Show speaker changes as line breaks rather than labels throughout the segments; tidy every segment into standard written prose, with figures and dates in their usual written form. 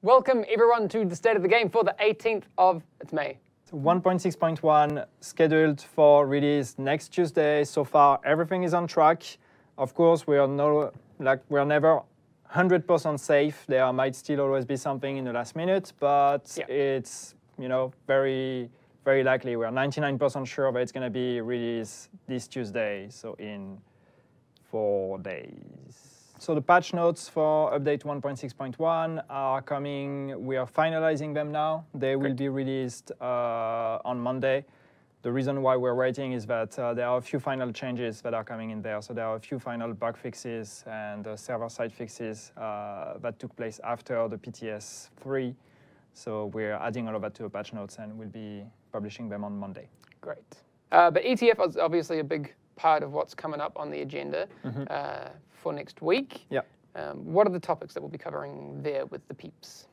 Welcome everyone to the State of the Game for the 18th of May.
1.6.1 scheduled for release next Tuesday. So far, everything is on track. Of course, we're never 100% safe. There might still always be something in the last minute, but it's very likely. We're 99% sure that it's going to be released this Tuesday, so in 4 days. So the patch notes for update 1.6.1 are coming. We are finalizing them now. They will be released on Monday. The reason why we're waiting is that there are a few final changes that are coming in there. So there are a few final bug fixes and server-side fixes that took place after the PTS 3. So we're adding all of that to the patch notes, and we'll be publishing them on Monday.
Great. But ETF is obviously a big part of what's coming up on the agenda for next week.
Yeah.
What are the topics that we'll be covering there with the peeps?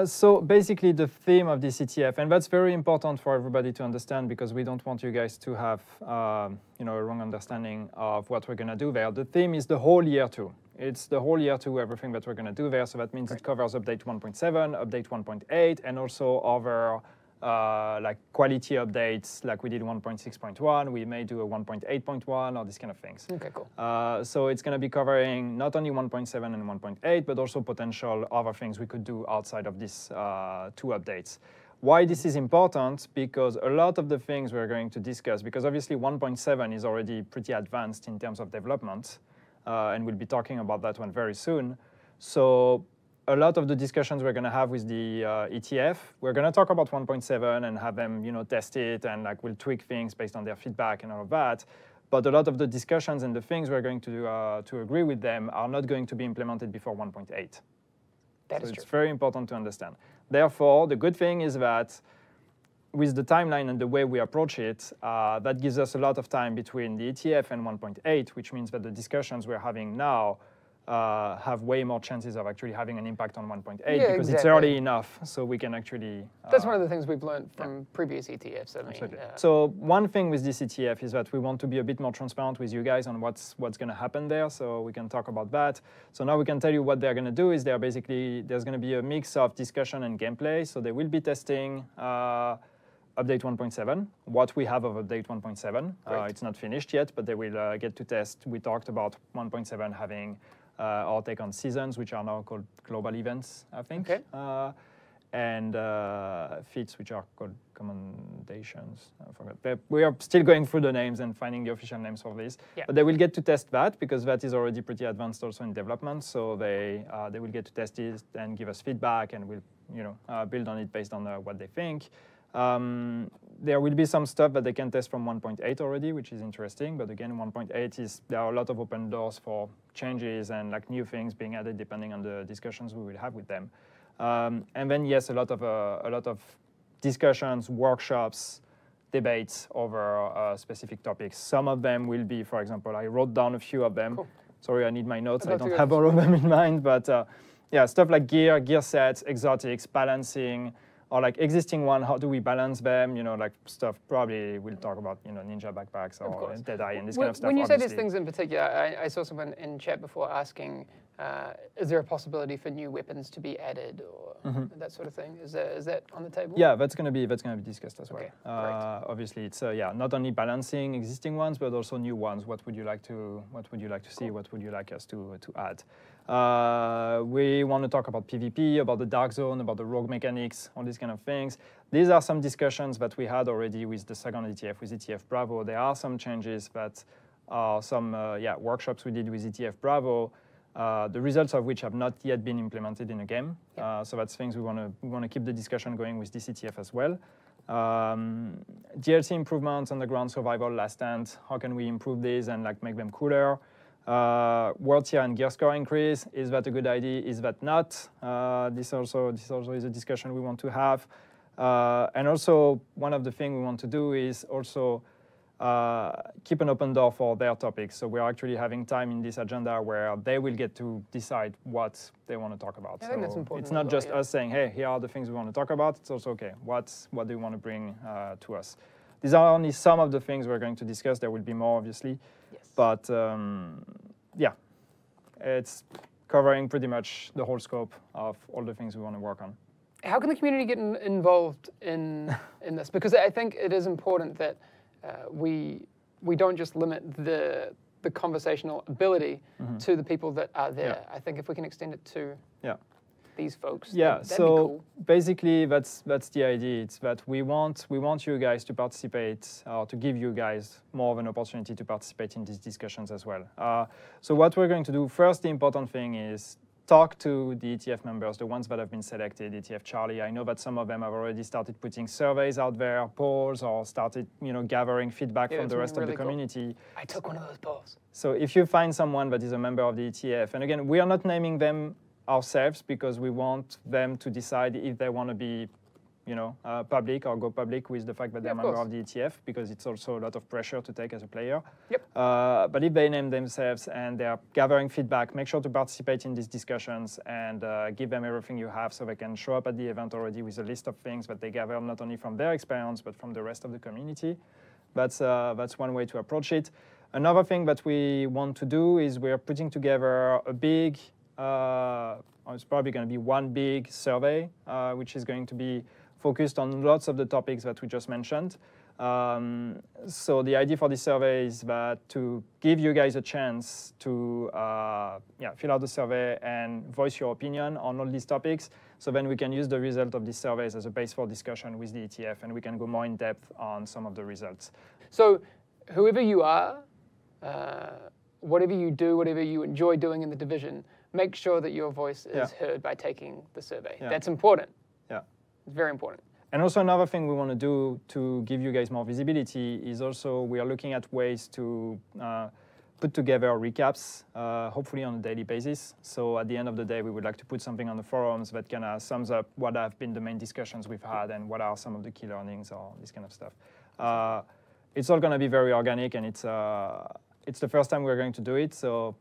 So basically the theme of this ETF, and that's very important for everybody to understand because we don't want you guys to have a wrong understanding of what we're going to do there. The theme is the whole year 2. It's the whole year 2, everything that we're going to do there. So that means it covers update 1.7, update 1.8, and also other like quality updates, like we did 1.6.1. We may do a 1.8.1 or these kind of things.
Okay, cool.
So it's going to be covering not only 1.7 and 1.8, but also potential other things we could do outside of these 2 updates. Why this is important? Because a lot of the things we're going to discuss, because obviously 1.7 is already pretty advanced in terms of development, and we'll be talking about that one very soon. So a lot of the discussions we're going to have with the ETF, we're going to talk about 1.7 and have them, test it, and we'll tweak things based on their feedback and all of that. But a lot of the discussions and the things we're going to agree with them are not going to be implemented before 1.8.
That is true.
It's very important to understand. Therefore, the good thing is that with the timeline and the way we approach it, that gives us a lot of time between the ETF and 1.8, which means that the discussions we're having now have way more chances of actually having an impact on 1.8 because it's early enough, so we can actually...
That's one of the things we've learned from previous ETFs.
So one thing with this ETF is that we want to be a bit more transparent with you guys on what's going to happen there, so we can talk about that. So now we can tell you what they're going to do is there's going to be a mix of discussion and gameplay. So they will be testing update 1.7, what we have of update 1.7. It's not finished yet, but they will get to test. We talked about 1.7 having our take on seasons, which are now called global events, I think, and feats, which are called commendations. I forgot. We are still going through the names and finding the official names for this. But they will get to test that because that is already pretty advanced also in development. So they will get to test it and give us feedback, and we'll build on it based on what they think. There will be some stuff that they can test from 1.8 already, which is interesting. But again, 1.8 there are a lot of open doors for changes and new things being added depending on the discussions we will have with them. And then yes, a lot of discussions, workshops, debates over specific topics. Some of them will be, for example, I wrote down a few of them. Cool. Sorry, I need my notes. I don't have all of them in mind, but yeah, stuff like gear sets, exotics, balancing. Or existing one, how do we balance them? Stuff probably we'll talk about, ninja backpacks or Deadeye and this kind of stuff.
When you say these things in particular, I saw someone in chat before asking, is there a possibility for new weapons to be added or that sort of thing? Is that on the table?
Yeah, that's going to be discussed as well.
Okay,
obviously, it's not only balancing existing ones, but also new ones. What would you like to see? What would you like us to add? We want to talk about PvP, about the Dark Zone, about the rogue mechanics, all these kind of things. These are some discussions that we had already with the second ETF, with ETF Bravo. There are some changes that are some workshops we did with ETF Bravo, the results of which have not yet been implemented in a game. So that's things we want to keep the discussion going with this ETF as well. DLC improvements, underground survival, last stand. How can we improve these and make them cooler? World tier and gear score increase, is that a good idea? Is that not? This also is a discussion we want to have. And also, one of the things we want to do is also keep an open door for their topics. So we're actually having time in this agenda where they will get to decide what they want to talk about.
I think that's important.
It's not just us saying, hey, here are the things we want to talk about. It's also, okay, what do you want to bring to us? These are only some of the things we're going to discuss. There will be more, obviously. Yes. But yeah, it's covering pretty much the whole scope of all the things we want to work on.
How can the community get involved in this? Because I think it is important that we don't just limit the conversational ability to the people that are there. I think if we can extend it to these folks, that'd be cool.
Basically that's the idea. It's that we want you guys to participate, or to give you guys more of an opportunity to participate in these discussions as well. So what we're going to do first, the important thing is talk to the ETF members, the ones that have been selected, ETF Charlie. I know that some of them have already started putting surveys out there, polls, or started gathering feedback from the rest of the community.
I took one of those polls.
So if you find someone that is a member of the ETF, and again, we are not naming them ourselves because we want them to decide if they want to be public or go public with the fact that they're a member of the ETF, because it's also a lot of pressure to take as a player. But if they name themselves and they're gathering feedback, make sure to participate in these discussions and give them everything you have so they can show up at the event already with a list of things that they gather not only from their experience but from the rest of the community. That's one way to approach it. Another thing that we want to do is we're putting together a big, it's probably going to be one big survey, which is going to be focused on lots of the topics that we just mentioned. So the idea for this survey is that to give you guys a chance to fill out the survey and voice your opinion on all these topics. So then we can use the result of these surveys as a base for discussion with the ETF, and we can go more in depth on some of the results.
So whoever you are, whatever you do, whatever you enjoy doing in the division, make sure that your voice is heard by taking the survey. That's important. It's very important.
And also another thing we want to do to give you guys more visibility is also we are looking at ways to put together recaps, hopefully on a daily basis. So at the end of the day, we would like to put something on the forums that kind of sums up what have been the main discussions we've had and what are some of the key learnings or this kind of stuff. It's all going to be very organic, and it's the first time we're going to do it, so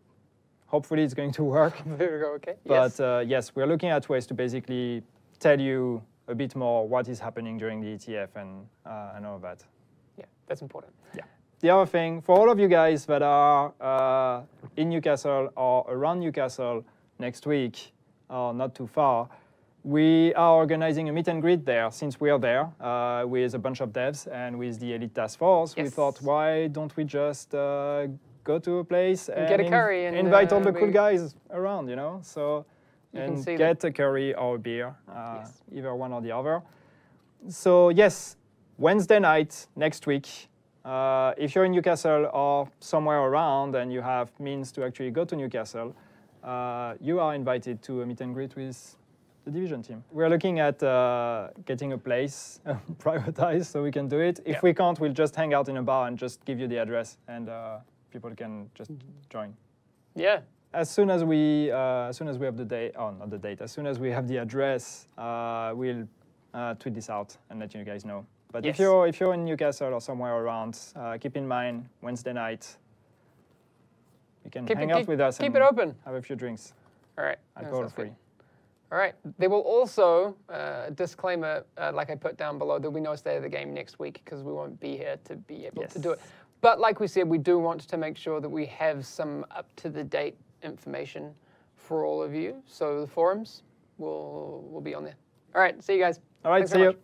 hopefully it's going to work.
There we go, okay.
But yes, we're looking at ways to basically tell you a bit more what is happening during the ETF and all of that.
Yeah, that's important.
Yeah. The other thing, for all of you guys that are in Newcastle or around Newcastle next week, or not too far, we are organizing a meet and greet there. Since we are there with a bunch of devs and with the Elite Task Force, we thought, why don't we just go to a place and
get a curry and
invite all the cool guys around, So. And get a curry or a beer, either one or the other. So yes, Wednesday night next week, if you're in Newcastle or somewhere around and you have means to actually go to Newcastle, you are invited to a meet and greet with the division team. We're looking at getting a place privatized so we can do it. If we can't, we'll just hang out in a bar and just give you the address, and people can just join.
Yeah.
As soon as we have the date, not the date, as soon as we have the address, we'll tweet this out and let you guys know. But if you're in Newcastle or somewhere around, keep in mind Wednesday night, you can hang out with us and have a few drinks.
All right.
Alcohol free.
All right. There will also, disclaimer, like I put down below, there'll be no State of the Game next week because we won't be here to be able to do it. But like we said, we do want to make sure that we have some up-to-the-date information for all of you. So the forums will be on there. All right. See you guys.
All right. See you.